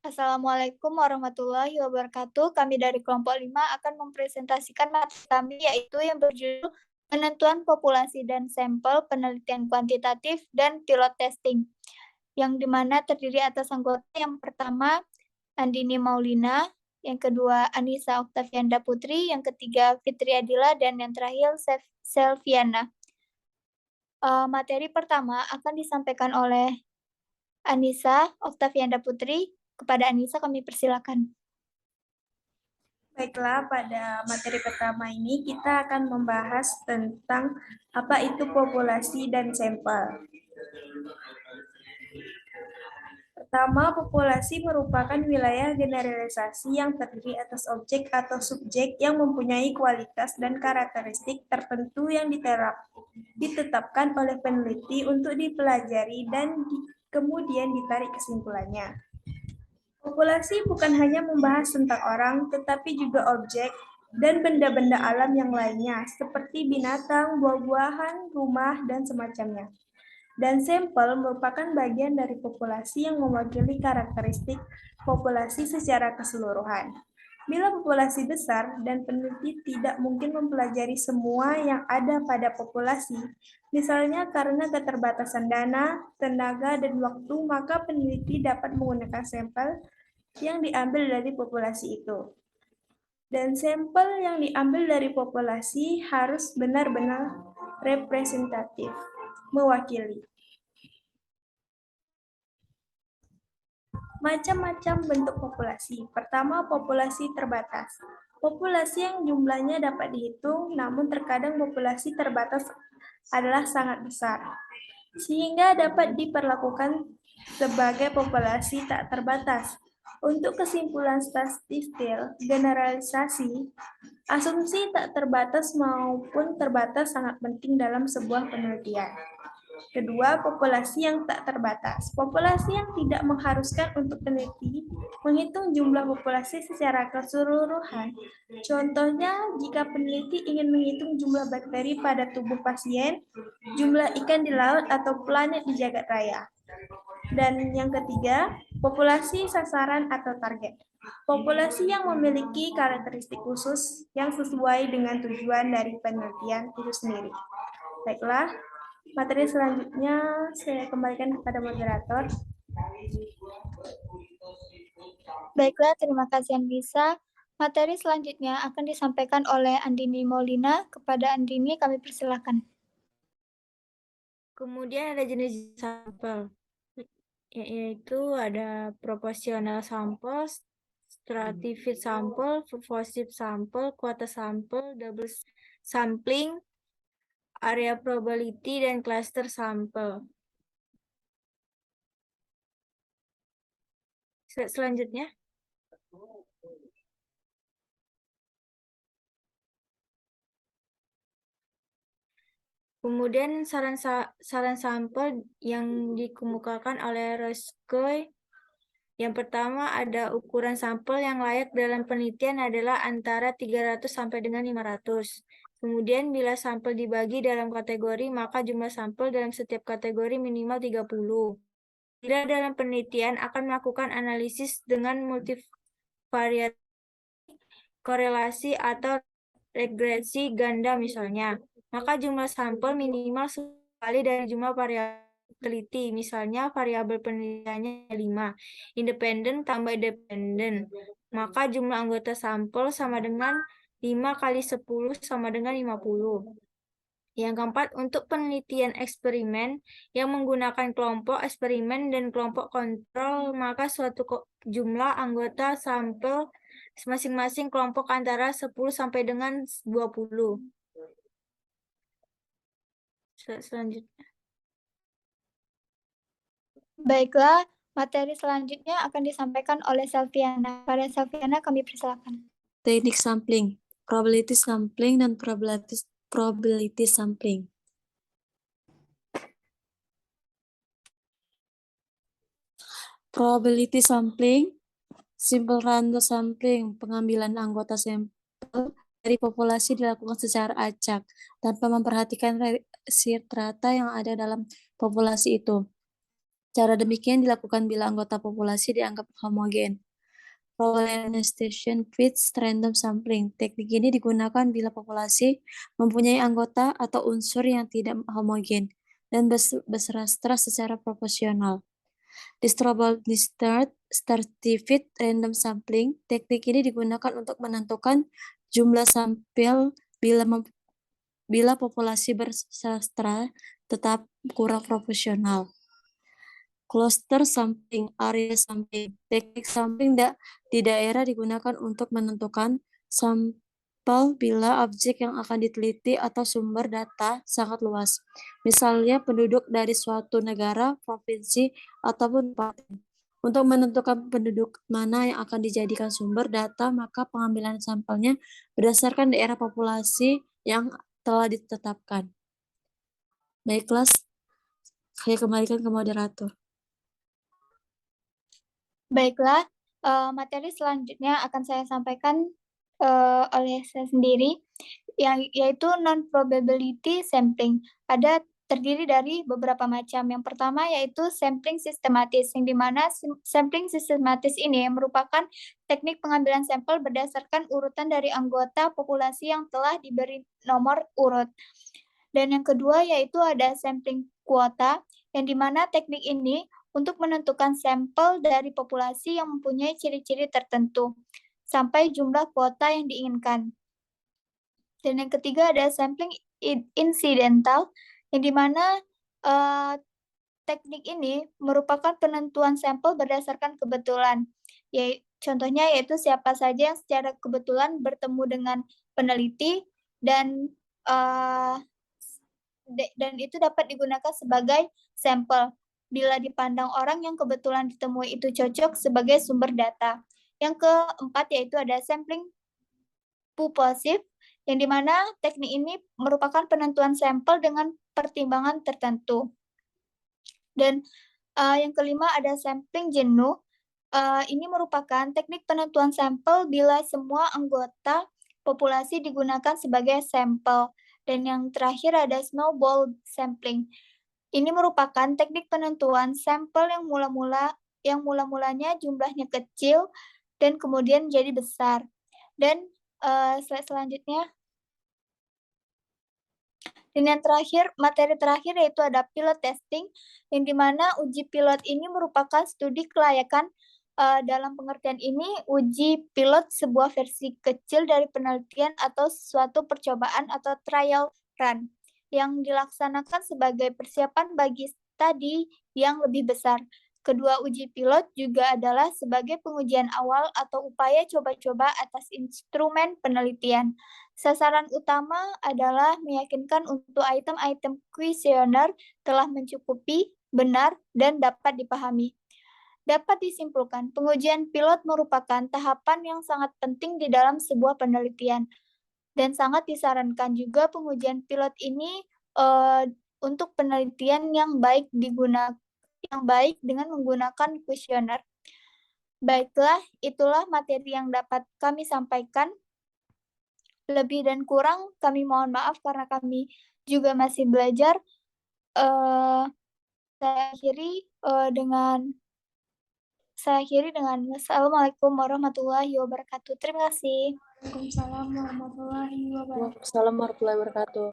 Assalamualaikum warahmatullahi wabarakatuh. Kami dari kelompok 5 akan mempresentasikan materi kami yaitu yang berjudul Penentuan Populasi dan Sampel, Penelitian Kuantitatif, dan Pilot Testing. Yang dimana terdiri atas anggota yang pertama Andini Maulina, yang kedua Anissa Oktavianda Putri, yang ketiga Fitri Adila, dan yang terakhir Selviana. Materi pertama akan disampaikan oleh Anissa Oktavianda Putri. Kepada Anissa kami persilakan. Baiklah, pada materi pertama ini kita akan membahas tentang apa itu populasi dan sampel. Pertama, populasi merupakan wilayah generalisasi yang terdiri atas objek atau subjek yang mempunyai kualitas dan karakteristik tertentu yang ditetapkan oleh peneliti untuk dipelajari dan kemudian ditarik kesimpulannya. Populasi bukan hanya membahas tentang orang, tetapi juga objek dan benda-benda alam yang lainnya, seperti binatang, buah-buahan, rumah, dan semacamnya. Dan sampel merupakan bagian dari populasi yang mewakili karakteristik populasi secara keseluruhan. Bila populasi besar dan peneliti tidak mungkin mempelajari semua yang ada pada populasi, misalnya karena keterbatasan dana, tenaga, dan waktu, maka peneliti dapat menggunakan sampel yang diambil dari populasi itu. Dan sampel yang diambil dari populasi harus benar-benar representatif, mewakili. Macam-macam bentuk populasi. Pertama, populasi terbatas. Populasi yang jumlahnya dapat dihitung, namun terkadang populasi terbatas adalah sangat besar, sehingga dapat diperlakukan sebagai populasi tak terbatas. Untuk kesimpulan statistik generalisasi, asumsi tak terbatas maupun terbatas sangat penting dalam sebuah penelitian. Kedua, populasi yang tak terbatas. Populasi yang tidak mengharuskan untuk peneliti menghitung jumlah populasi secara keseluruhan. Contohnya, jika peneliti ingin menghitung jumlah bakteri pada tubuh pasien, jumlah ikan di laut, atau planet di jagat raya. Dan yang ketiga, populasi sasaran atau target. Populasi yang memiliki karakteristik khusus yang sesuai dengan tujuan dari penelitian itu sendiri. Baiklah, materi selanjutnya saya kembalikan kepada moderator. Baiklah, terima kasih Anissa. Materi selanjutnya akan disampaikan oleh Andini Maulina. Kepada Andini kami persilakan. Kemudian ada jenis sampel, yaitu ada proportional sampel, stratified sampel, purposive sampel, quarter sampel, double sampling, area probability, dan cluster sampel. Selanjutnya. Kemudian saran sampel yang dikemukakan oleh Roscoe. Yang pertama, ada ukuran sampel yang layak dalam penelitian adalah antara 300 sampai dengan 500. Kemudian bila sampel dibagi dalam kategori, maka jumlah sampel dalam setiap kategori minimal 30. Bila dalam penelitian akan melakukan analisis dengan multivariat korelasi atau regresi ganda misalnya, maka jumlah sampel minimal sekali dari jumlah variabel teliti, misalnya variabel penelitiannya 5, independen tambah dependen, maka jumlah anggota sampel sama dengan 5 kali 10 sama dengan 50. Yang keempat, untuk penelitian eksperimen yang menggunakan kelompok eksperimen dan kelompok kontrol, maka suatu jumlah anggota sampel masing-masing kelompok antara 10 sampai dengan 20. Selanjutnya. Baiklah, materi selanjutnya akan disampaikan oleh Selviana. Pada Selviana kami persilakan. Teknik sampling, probability sampling, dan probability sampling. Probability sampling, simple random sampling, pengambilan anggota sampel dari populasi dilakukan secara acak tanpa memperhatikan rata yang ada dalam populasi itu. Cara demikian dilakukan bila anggota populasi dianggap homogen. Colonization fits random sampling. Teknik ini digunakan bila populasi mempunyai anggota atau unsur yang tidak homogen dan berserastra secara proporsional. Distributed stratified random sampling. Teknik ini digunakan untuk menentukan jumlah sampel bila populasi bersastra tetap kurang proporsional. Cluster sampling, area sampling. Teknik sampling di daerah digunakan untuk menentukan sampel bila objek yang akan diteliti atau sumber data sangat luas. Misalnya penduduk dari suatu negara, provinsi, ataupun kabupaten. Untuk menentukan penduduk mana yang akan dijadikan sumber data, maka pengambilan sampelnya berdasarkan daerah populasi yang telah ditetapkan. Baiklah, saya kembalikan ke moderator. Baiklah, materi selanjutnya akan saya sampaikan oleh saya sendiri, yaitu non-probability sampling. Terdiri dari beberapa macam. Yang pertama yaitu sampling sistematis, yang dimana sampling sistematis ini merupakan teknik pengambilan sampel berdasarkan urutan dari anggota populasi yang telah diberi nomor urut. Dan yang kedua yaitu ada sampling kuota, yang dimana teknik ini untuk menentukan sampel dari populasi yang mempunyai ciri-ciri tertentu, sampai jumlah kuota yang diinginkan. Dan yang ketiga ada sampling incidental, yang dimana teknik ini merupakan penentuan sampel berdasarkan kebetulan. Contohnya yaitu siapa saja yang secara kebetulan bertemu dengan peneliti dan itu dapat digunakan sebagai sampel bila dipandang orang yang kebetulan ditemui itu cocok sebagai sumber data. Yang keempat yaitu ada sampling purposive, yang dimana teknik ini merupakan penentuan sampel dengan pertimbangan tertentu. Dan yang kelima ada sampling jenuh. Ini merupakan teknik penentuan sampel bila semua anggota populasi digunakan sebagai sampel. Dan yang terakhir ada snowball sampling. Ini merupakan teknik penentuan sampel yang mula-mulanya jumlahnya kecil dan kemudian jadi besar. Dan slide selanjutnya. Dan yang terakhir, materi terakhir yaitu ada pilot testing, yang dimana uji pilot ini merupakan studi kelayakan. Dalam pengertian ini, uji pilot sebuah versi kecil dari penelitian atau suatu percobaan atau trial run yang dilaksanakan sebagai persiapan bagi studi yang lebih besar. Kedua uji pilot juga adalah sebagai pengujian awal atau upaya coba-coba atas instrumen penelitian. Sasaran utama adalah meyakinkan untuk item-item kuesioner telah mencukupi, benar, dan dapat dipahami. Dapat disimpulkan, pengujian pilot merupakan tahapan yang sangat penting di dalam sebuah penelitian. Dan sangat disarankan juga pengujian pilot ini untuk penelitian yang baik dengan menggunakan kuesioner. Baiklah, itulah materi yang dapat kami sampaikan. Lebih dan kurang kami mohon maaf karena kami juga masih belajar. Saya akhiri dengan Assalamualaikum warahmatullahi wabarakatuh. Terima kasih. Waalaikumsalam warahmatullahi wabarakatuh. Waalaikumsalam warahmatullahi wabarakatuh.